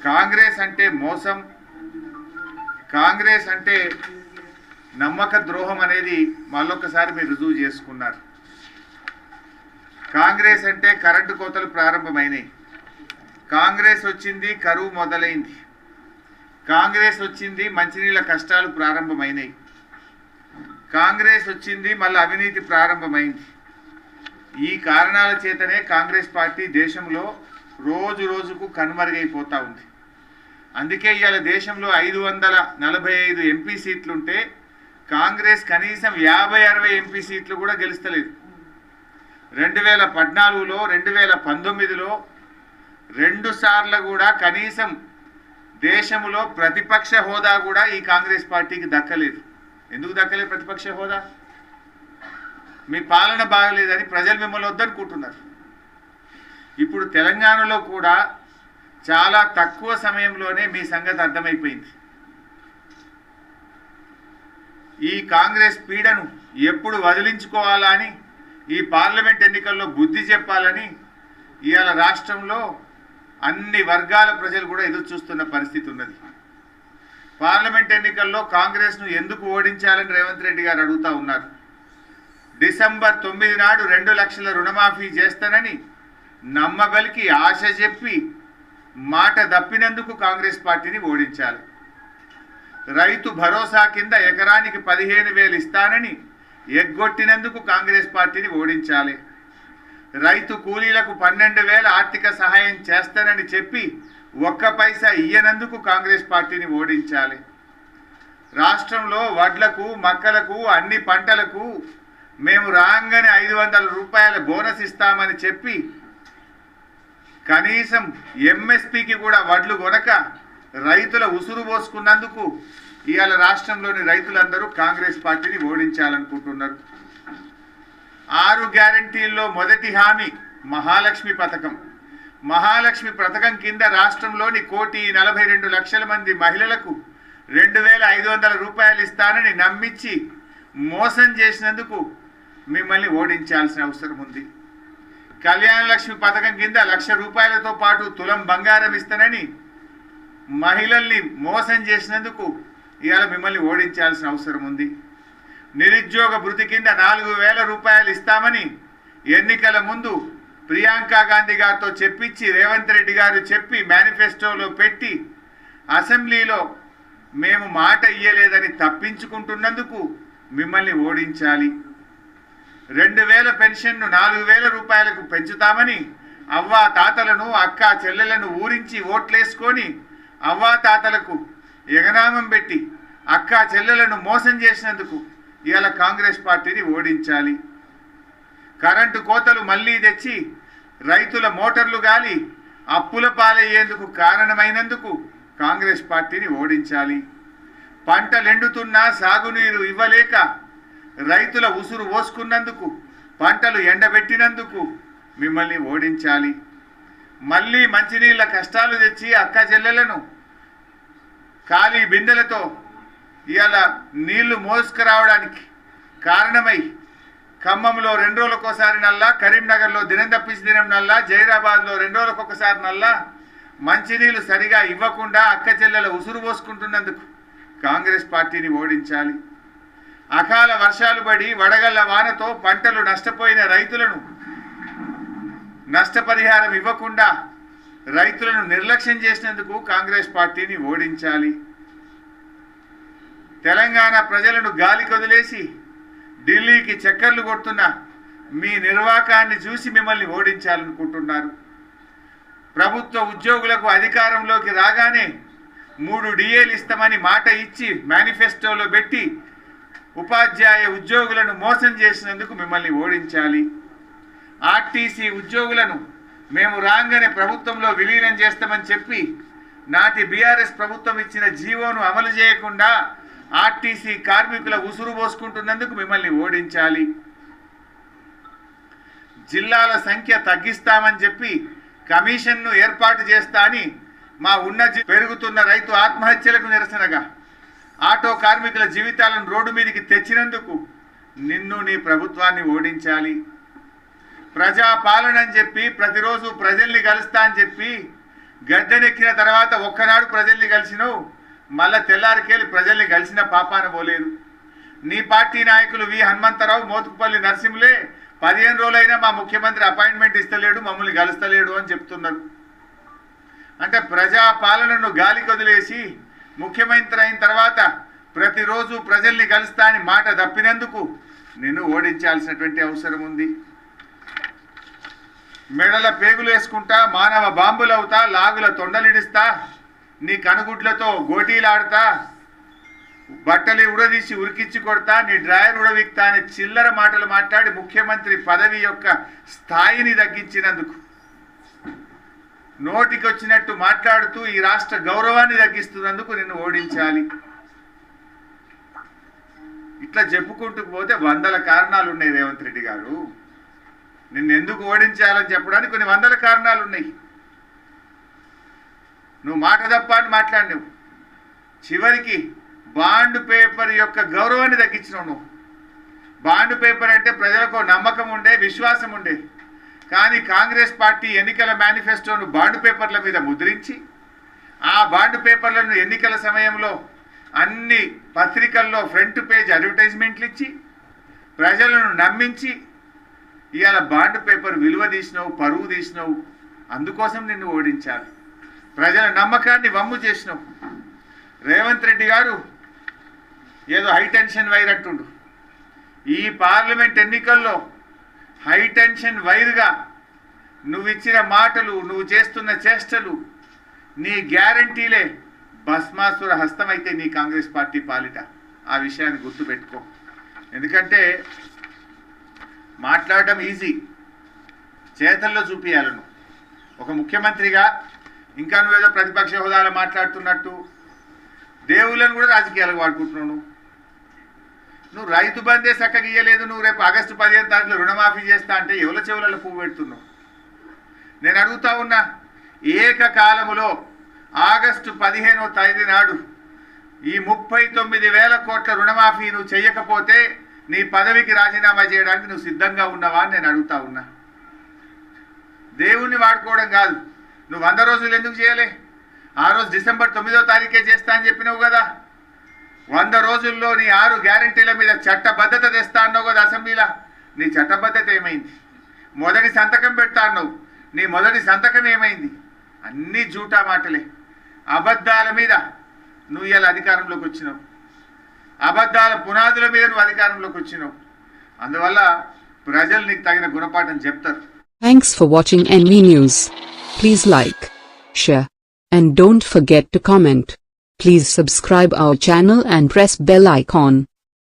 కాంగ్రెస్ అంటే మోసం, కాంగ్రెస్ అంటే నమ్మక ద్రోహం అనేది మళ్ళొకసారి మీరు రుజువు చేసుకున్నారు. కాంగ్రెస్ అంటే కరెంటు కోతలు ప్రారంభమైనాయి, కాంగ్రెస్ వచ్చింది కరువు మొదలైంది, కాంగ్రెస్ వచ్చింది మంచినీళ్ళ కష్టాలు ప్రారంభమైనాయి, కాంగ్రెస్ వచ్చింది మళ్ళీ అవినీతి ప్రారంభమైంది. ఈ కారణాల చేతనే కాంగ్రెస్ పార్టీ దేశంలో రోజు రోజుకు కనుమరుగైపోతూ ఉంది. అందుకే ఇవాళ దేశంలో 545 ఎంపీ సీట్లుంటే కాంగ్రెస్ కనీసం 50-60 ఎంపీ సీట్లు కూడా గెలుస్తలేదు. 2014లో 2019లో 2 సార్లు కూడా కనీసం దేశంలో ప్రతిపక్ష హోదా కూడా ఈ కాంగ్రెస్ పార్టీకి దక్కలేదు. ఎందుకు దక్కలేదు ప్రతిపక్ష హోదా? మీ పాలన బాగలేదని ప్రజలు మిమ్మల్ని వద్దనుకుంటున్నారు. ఇప్పుడు తెలంగాణలో కూడా చాలా తక్కువ సమయంలోనే మీ సంగతి అర్థమైపోయింది. ఈ కాంగ్రెస్ పీడను ఎప్పుడు వదిలించుకోవాలా అని, ఈ పార్లమెంట్ ఎన్నికల్లో బుద్ధి చెప్పాలని ఇవాళ రాష్ట్రంలో అన్ని వర్గాల ప్రజలు కూడా ఎదురు చూస్తున్న పరిస్థితి ఉన్నది. పార్లమెంట్ ఎన్నికల్లో కాంగ్రెస్ను ఎందుకు ఓడించాలని రేవంత్ రెడ్డి గారు అడుగుతూ ఉన్నారు. డిసెంబర్ 9 నాడు 2 లక్షల రుణమాఫీ చేస్తానని నమ్మబలికి ఆశ చెప్పి మాట దప్పినందుకు కాంగ్రెస్ పార్టీని ఓడించాలి. రైతు భరోసా కింద ఎకరానికి 15,000 ఇస్తానని ఎగ్గొట్టినందుకు కాంగ్రెస్ పార్టీని ఓడించాలి. రైతు కూలీలకు 12,000 ఆర్థిక సహాయం చేస్తానని చెప్పి 1 పైసా ఇయ్యనందుకు కాంగ్రెస్ పార్టీని ఓడించాలి. రాష్ట్రంలో వడ్లకు, మక్కలకు, అన్ని పంటలకు మేము రాగానే 500 రూపాయల బోనస్ ఇస్తామని చెప్పి కనీసం ఎంఎస్పీకి కూడా వడ్లు కొనక రైతుల ఉసురు పోసుకున్నందుకు ఇవాళ రాష్ట్రంలోని రైతులందరూ కాంగ్రెస్ పార్టీని ఓడించాలనుకుంటున్నారు. 6 గ్యారంటీల్లో మొదటి హామీ మహాలక్ష్మి పథకం. మహాలక్ష్మి పథకం కింద రాష్ట్రంలోని 1,42,00,000 మంది మహిళలకు 2,500 రూపాయలు ఇస్తానని నమ్మించి మోసం చేసినందుకు మిమ్మల్ని ఓడించాల్సిన అవసరం ఉంది. కళ్యాణ లక్ష్మి పథకం కింద 1,00,000 రూపాయలతో పాటు తులం బంగారం ఇస్తానని మహిళల్ని మోసం చేసినందుకు ఇవాళ మిమ్మల్ని ఓడించాల్సిన అవసరం ఉంది. నిరుద్యోగ భృతి కింద 4,000 రూపాయలు ఇస్తామని ఎన్నికల ముందు ప్రియాంక గాంధీ గారితో చెప్పించి రేవంత్ రెడ్డి గారు చెప్పి మేనిఫెస్టోలో పెట్టి అసెంబ్లీలో మేము మాట ఇయ్యలేదని తప్పించుకుంటున్నందుకు మిమ్మల్ని ఓడించాలి. 2,000 పెన్షన్ను 4,000 రూపాయలకు పెంచుతామని అవ్వా తాతలను, అక్క చెల్లెలను ఊరించి ఓట్లేసుకొని అవ్వా తాతలకు ఎగనామం పెట్టి అక్క చెల్లెలను మోసం చేసినందుకు ఇవాళ కాంగ్రెస్ పార్టీని ఓడించాలి. కరెంటు కోతలు మళ్ళీ తెచ్చి రైతుల మోటార్లు గాలి అప్పుల పాలయ్యేందుకు కారణమైనందుకు కాంగ్రెస్ పార్టీని ఓడించాలి. పంటలెండుతున్నా సాగునీరు ఇవ్వలేక రైతుల ఉసురు పోసుకున్నందుకు, పంటలు ఎండబెట్టినందుకు మిమ్మల్ని ఓడించాలి. మళ్ళీ మంచినీళ్ళ కష్టాలు తెచ్చి అక్క చెల్లెలను ఖాళీ బిందెలతో ఇవాళ నీళ్లు మోసుకురావడానికి కారణమై ఖమ్మంలో 2 రోజులకోసారి నల్లా, కరీంనగర్లో దినం తప్పించి దినం నల్లా, జైరాబాద్లో 2 రోజులకొకసారి నల్లా మంచినీళ్ళు సరిగా ఇవ్వకుండా అక్క చెల్లెల ఉసురు పోసుకుంటున్నందుకు కాంగ్రెస్ పార్టీని ఓడించాలి. అకాల వర్షాలు పడి వడగళ్ల వానతో పంటలు నష్టపోయిన రైతులను నష్టపరిహారం ఇవ్వకుండా రైతులను నిర్లక్ష్యం చేసినందుకు కాంగ్రెస్ పార్టీని ఓడించాలి. తెలంగాణ ప్రజలను గాలి కొదిలేసి ఢిల్లీకి చక్కర్లు కొడుతున్న మీ నిర్వాకాన్ని చూసి మిమ్మల్ని ఓడించాలనుకుంటున్నారు. ప్రభుత్వ ఉద్యోగులకు అధికారంలోకి రాగానే 3 డిఏలు ఇస్తామని మాట ఇచ్చి మేనిఫెస్టోలో పెట్టి ఉపాధ్యాయ ఉద్యోగులను మోసం చేసినందుకు మిమ్మల్ని ఓడించాలి. ఆర్టీసీ ఉద్యోగులను మేము రాగానే ప్రభుత్వంలో విలీనం చేస్తామని చెప్పి నాటి బీఆర్ఎస్ ప్రభుత్వం ఇచ్చిన జీవోను అమలు చేయకుండా ఆర్టీసీ కార్మికుల ఉసురు పోసుకుంటున్నందుకు మిమ్మల్ని ఓడించాలి. జిల్లాల సంఖ్య తగ్గిస్తామని చెప్పి కమిషన్ను ఏర్పాటు చేస్తా అని మా పెరుగుతున్న రైతు ఆత్మహత్యలకు నిరసనగా ఆటో కార్మికుల జీవితాలను రోడ్డు మీదకి తెచ్చినందుకు నిన్ను నీ ప్రభుత్వాన్ని ఓడించాలి. ప్రజాపాలన అని చెప్పి ప్రతిరోజు ప్రజల్ని కలుస్తా అని చెప్పి గద్దెనెక్కిన తర్వాత ఒక్కనాడు ప్రజల్ని కలిసినావు, మళ్ళా తెల్లారికెళ్ళి ప్రజల్ని కలిసిన పాపాన పోలేదు. నీ పార్టీ నాయకులు వి హనుమంతరావు, మోతుకుపల్లి నరసింహులే 15 రోజులైనా మా ముఖ్యమంత్రి అపాయింట్మెంట్ ఇస్తలేడు, మమ్మల్ని కలుస్తలేడు అని చెప్తున్నారు. అంటే ప్రజా పాలనను గాలికి వదిలేసి ముఖ్యమంత్రి అయిన తర్వాత ప్రతిరోజు ప్రజల్ని కలుస్తా అని మాట తప్పినందుకు నిన్ను ఓడించాల్సినటువంటి అవసరం ఉంది. మెడల పేగులు వేసుకుంటా, మానవ బాంబులవుతా, లాగుల తొండలిడిస్తా, నీ కనుగుడ్లతో గోటీలాడుతా, బట్టలు ఉడదీసి ఉరికిచ్చి కొడతా, నీ డ్రాయర్ ఉడవిక్తా అని చిల్లర మాటలు మాట్లాడి ముఖ్యమంత్రి పదవి యొక్క స్థాయిని తగ్గించినందుకు, నోటికి వచ్చినట్టు మాట్లాడుతూ ఈ రాష్ట్ర గౌరవాన్ని తగ్గిస్తున్నందుకు నిన్ను ఓడించాలి. ఇట్లా చెప్పుకుంటూ పోతే 100 కారణాలు ఉన్నాయి రేవంత్ రెడ్డి గారు. నిన్ను ఎందుకు ఓడించాలని చెప్పడానికి కొన్ని 100 కారణాలు ఉన్నాయి. నువ్వు మాట తప్ప అని మాట్లాడినావు. చివరికి బాండ్ పేపర్ యొక్క గౌరవాన్ని తగ్గించినావు. నువ్వు బాండ్ పేపర్ అంటే ప్రజలకు నమ్మకం ఉండే, విశ్వాసం ఉండే. కానీ కాంగ్రెస్ పార్టీ ఎన్నికల మేనిఫెస్టోను బాండ్ పేపర్ల మీద ముద్రించి, ఆ బాండ్ పేపర్లను ఎన్నికల సమయంలో అన్ని పత్రికల్లో ఫ్రంట్ పేజ్ అడ్వర్టైజ్మెంట్లు ఇచ్చి ప్రజలను నమ్మించి ఇవాళ బాండ్ పేపర్ విలువ తీసినావు, పరువు తీసినావు. అందుకోసం నిన్ను ఓడించాలి. ప్రజల నమ్మకాన్ని వమ్ము చేసినావు. రేవంత్ రెడ్డి గారు ఏదో హైటెన్షన్ వైర్ అంటుండు. ఈ పార్లమెంట్ ఎన్నికల్లో హైటెన్షన్ వైర్గా నువ్వు ఇచ్చిన మాటలు, నువ్వు చేస్తున్న చేష్టలు, నీ గ్యారంటీలే భస్మాసుర హస్తమైతే నీ కాంగ్రెస్ పార్టీ పాలిట. ఆ విషయాన్ని గుర్తుపెట్టుకో. ఎందుకంటే మాట్లాడడం ఈజీ, చేతల్లో చూపించాలి. నువ్వు ఒక ముఖ్యమంత్రిగా ఇంకా నువ్వేదో ప్రతిపక్ష హోదాలో మాట్లాడుతున్నట్టు దేవుళ్ళను కూడా రాజకీయాలకు వాడుకుంటున్నావు. నువ్వు రైతు బందే చక్కగా ఇయ్యలేదు, నువ్వు రేపు ఆగస్టు 15 తారీఖులో రుణమాఫీ చేస్తా అంటే ఎవల చెవులలో పువ్వు పెడుతున్నావు. నేను అడుగుతా ఉన్నా, ఏకకాలములో ఆగస్టు 15వ తేదీ నాడు ఈ 39,000 కోట్ల రుణమాఫీ నువ్వు చేయకపోతే నీ పదవికి రాజీనామా చేయడానికి నువ్వు సిద్ధంగా ఉన్నావా అని నేను అడుగుతా ఉన్నా. దేవుణ్ణి వాడుకోవడం కాదు. నువ్వు 100 రోజులు ఎందుకు చేయలే? ఆ రోజు డిసెంబర్ 9వ తారీఖే చేస్తా అని చెప్పినావు కదా. 100 రోజుల్లో నీ 6 గ్యారంటీల మీద చట్టబద్ధత తెస్తా అన్నావు కదా అసెంబ్లీలో. నీ చట్టబద్ధత ఏమైంది? మొదటి సంతకం పెడతా అన్నావు. నీ మొదటి సంతకం ఏమైంది? అన్నీ జూటా మాటలే, అబద్ధాల మీద నువ్వు ఇలా అధికారంలోకి వచ్చినావు. అబద్ధాల పునాదుల మీద నువ్వు అధికారంలోకి వచ్చినావు. అందువల్ల ప్రజలు నీకు తగిన గుణపాఠం చెప్తారు. Thanks for watching NV News. Please like, share, and don't forget to comment. Please subscribe our channel and press bell icon.